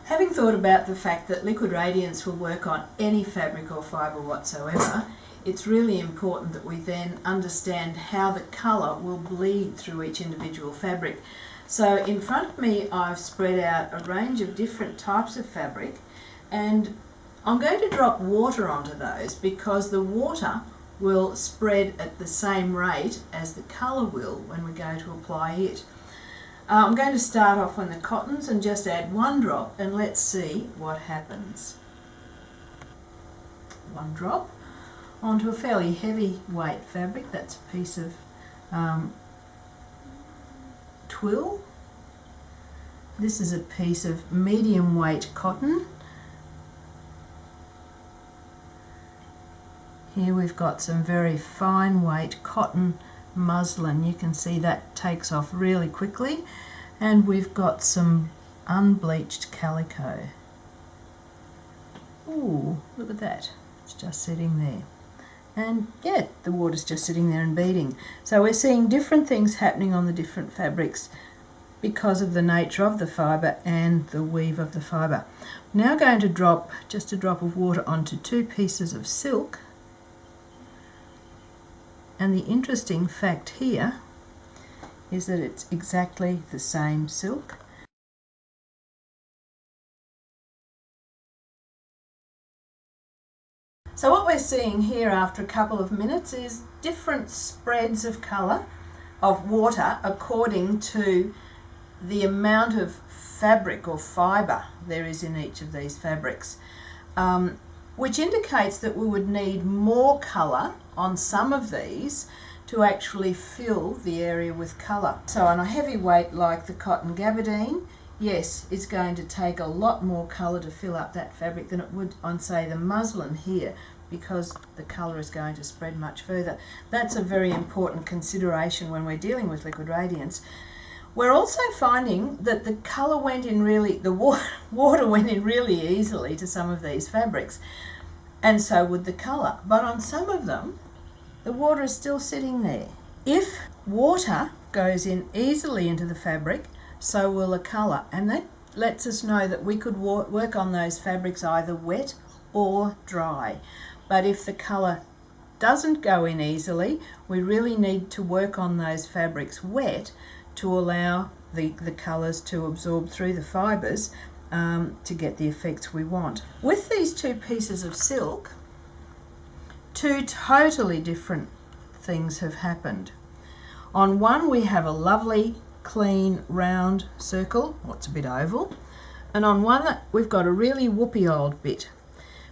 Having thought about the fact that Liquid Radiance will work on any fabric or fibre whatsoever, it's really important that we then understand how the colour will bleed through each individual fabric. So in front of me I've spread out a range of different types of fabric, and I'm going to drop water onto those because the water will spread at the same rate as the colour will when we go to apply it. I'm going to start off on the cottons and just add one drop, and let's see what happens. One drop onto a fairly heavy weight fabric. That's a piece of twill. This is a piece of medium weight cotton. Here we've got some very fine weight cotton muslin. You can see that takes off really quickly, and we've got some unbleached calico. Ooh, look at that, it's just sitting there, and yeah, the water's just sitting there and beading. So we're seeing different things happening on the different fabrics because of the nature of the fibre and the weave of the fibre. I'm now going to drop just a drop of water onto two pieces of silk. And the interesting fact here is that it's exactly the same silk. So what we're seeing here after a couple of minutes is different spreads of colour of water according to the amount of fabric or fibre there is in each of these fabrics, which indicates that we would need more colour on some of these to actually fill the area with colour. So on a heavy weight like the cotton gabardine, yes, it's going to take a lot more colour to fill up that fabric than it would on, say, the muslin here, because the colour is going to spread much further. That's a very important consideration when we're dealing with Liquid Radiance. We're also finding that the colour went in really, the water went in really easily to some of these fabrics, and so would the colour. But on some of them, the water is still sitting there. If water goes in easily into the fabric, so will the colour, and that lets us know that we could work on those fabrics either wet or dry. But if the colour doesn't go in easily, we really need to work on those fabrics wet to allow the colours to absorb through the fibres to get the effects we want. With these two pieces of silk, two totally different things have happened. On one we have a lovely clean round circle, it's a bit oval, and on one we've got a really whoopee old bit.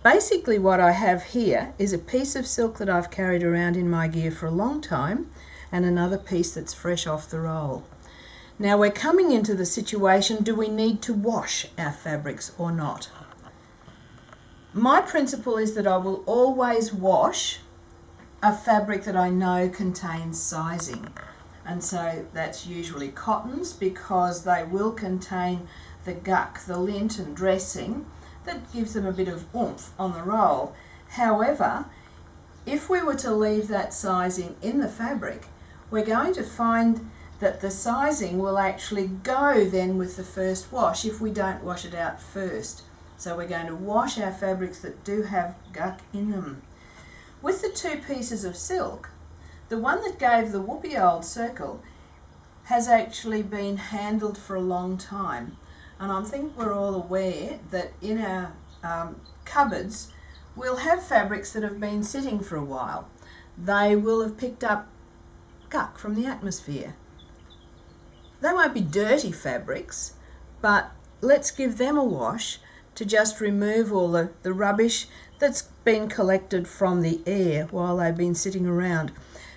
Basically what I have here is a piece of silk that I've carried around in my gear for a long time, and another piece that's fresh off the roll. Now we're coming into the situation, do we need to wash our fabrics or not? My principle is that I will always wash a fabric that I know contains sizing, and so that's usually cottons, because they will contain the guck, the lint and dressing that gives them a bit of oomph on the roll. However, if we were to leave that sizing in the fabric, we're going to find that the sizing will actually go then with the first wash if we don't wash it out first. So we're going to wash our fabrics that do have guck in them. With the two pieces of silk, the one that gave the whoopee old circle has actually been handled for a long time. And I think we're all aware that in our cupboards we'll have fabrics that have been sitting for a while. They will have picked up guck from the atmosphere. They won't be dirty fabrics, but let's give them a wash to just remove all the rubbish that's been collected from the air while they've been sitting around.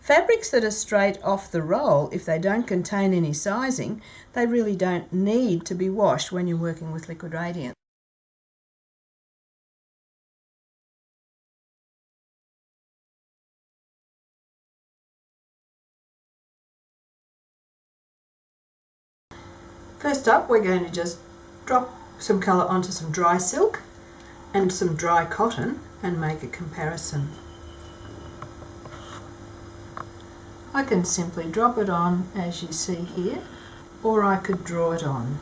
Fabrics that are straight off the roll, if they don't contain any sizing, they really don't need to be washed when you're working with Liquid Radiance. First up, we're going to just drop some colour onto some dry silk and some dry cotton and make a comparison. I can simply drop it on as you see here, or I could draw it on.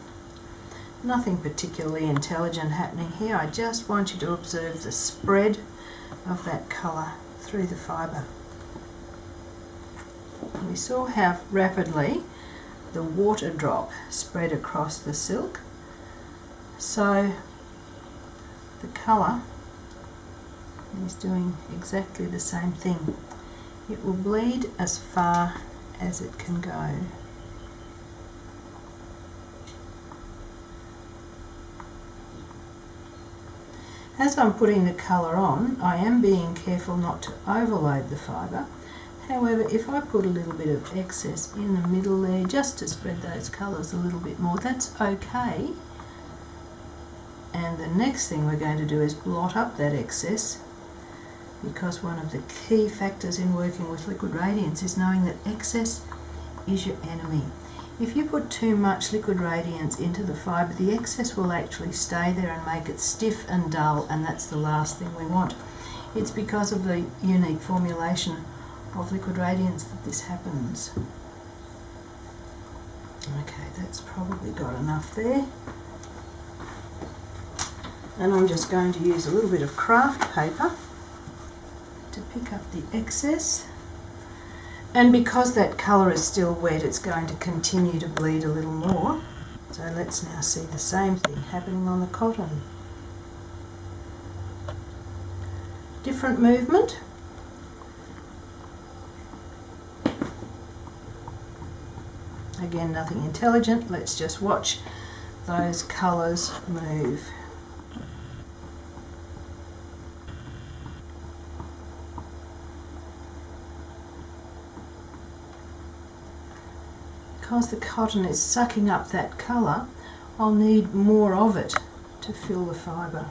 Nothing particularly intelligent happening here. I just want you to observe the spread of that colour through the fibre. We saw how rapidly the water drop spread across the silk. So the colour is doing exactly the same thing. It will bleed as far as it can go. As I'm putting the colour on, I am being careful not to overload the fibre. However, if I put a little bit of excess in the middle there, just to spread those colours a little bit more, that's okay. And the next thing we're going to do is blot up that excess, because one of the key factors in working with Liquid Radiance is knowing that excess is your enemy. If you put too much Liquid Radiance into the fibre, the excess will actually stay there and make it stiff and dull, and that's the last thing we want. It's because of the unique formulation of Liquid Radiance that this happens. Okay, that's probably got enough there. And I'm just going to use a little bit of craft paper to pick up the excess. And because that colour is still wet, it's going to continue to bleed a little more. So let's now see the same thing happening on the cotton. Different movement. Again, nothing intelligent. Let's just watch those colours move. Because the cotton is sucking up that colour, I'll need more of it to fill the fibre.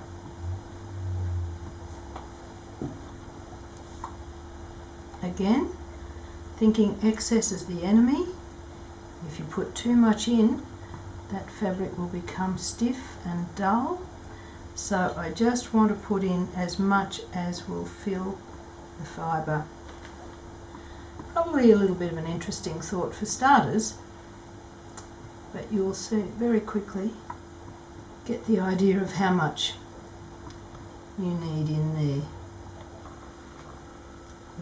Again, thinking excess is the enemy. If you put too much in, that fabric will become stiff and dull. So I just want to put in as much as will fill the fibre. Probably a little bit of an interesting thought for starters, but you'll see very quickly get the idea of how much you need in there.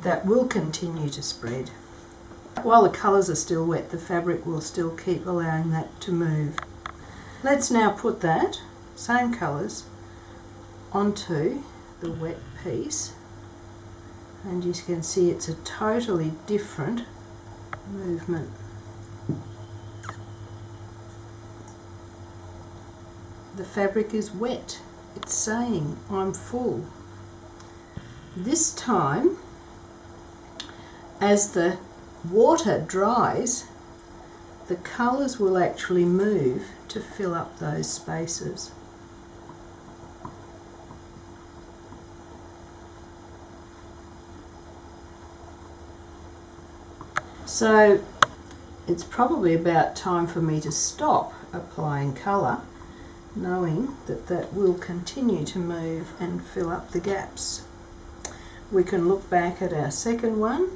That will continue to spread. While the colours are still wet, the fabric will still keep allowing that to move. Let's now put that, same colours, onto the wet piece, and you can see it's a totally different movement. The fabric is wet. It's saying, I'm full. This time, as the water dries, the colours will actually move to fill up those spaces. So it's probably about time for me to stop applying colour, knowing that that will continue to move and fill up the gaps. We can look back at our second one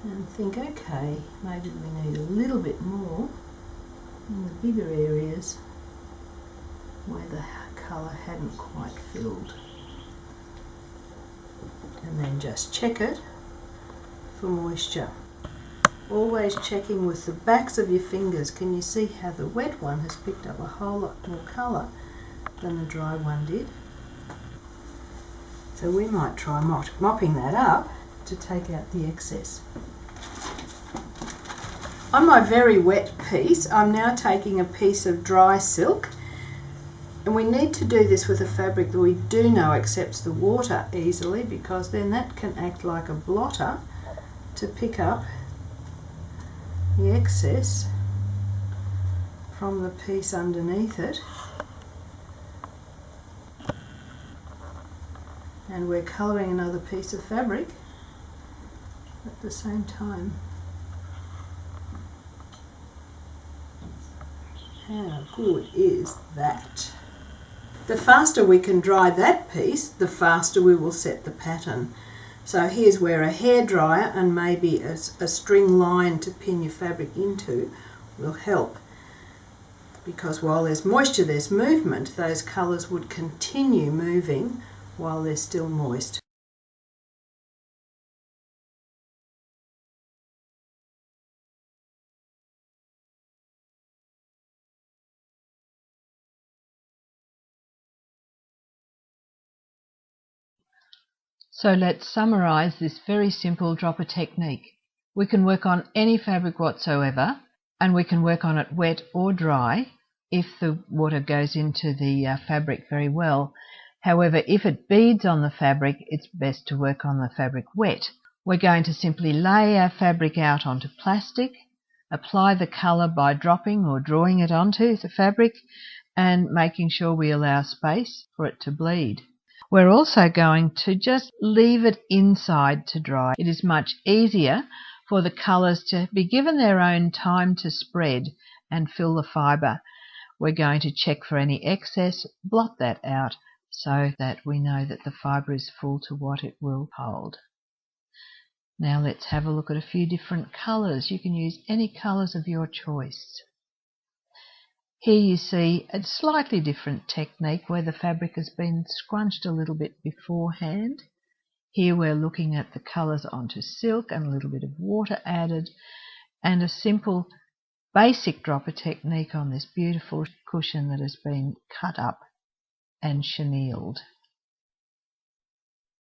and think, okay, maybe we need a little bit more in the bigger areas where the colour hadn't quite filled. And then just check it for moisture. Always checking with the backs of your fingers. Can you see how the wet one has picked up a whole lot more colour than the dry one did? So we might try mopping that up to take out the excess. On my very wet piece, I'm now taking a piece of dry silk, and we need to do this with a fabric that we do know accepts the water easily, because then that can act like a blotter to pick up the excess from the piece underneath it. And we're colouring another piece of fabric at the same time. How good is that? The faster we can dry that piece, the faster we will set the pattern. So here's where a hairdryer and maybe a string line to pin your fabric into will help. because while there's moisture, there's movement. Those colours would continue moving while they're still moist. So let's summarise this very simple dropper technique. We can work on any fabric whatsoever, and we can work on it wet or dry if the water goes into the fabric very well. However, if it beads on the fabric, it's best to work on the fabric wet. We're going to simply lay our fabric out onto plastic, apply the colour by dropping or drawing it onto the fabric, and making sure we allow space for it to bleed. We're also going to just leave it inside to dry. It is much easier for the colours to be given their own time to spread and fill the fibre. We're going to check for any excess, blot that out so that we know that the fibre is full to what it will hold. Now let's have a look at a few different colours. You can use any colours of your choice. Here you see a slightly different technique where the fabric has been scrunched a little bit beforehand. Here we're looking at the colours onto silk and a little bit of water added, and a simple basic dropper technique on this beautiful cushion that has been cut up and chenilled.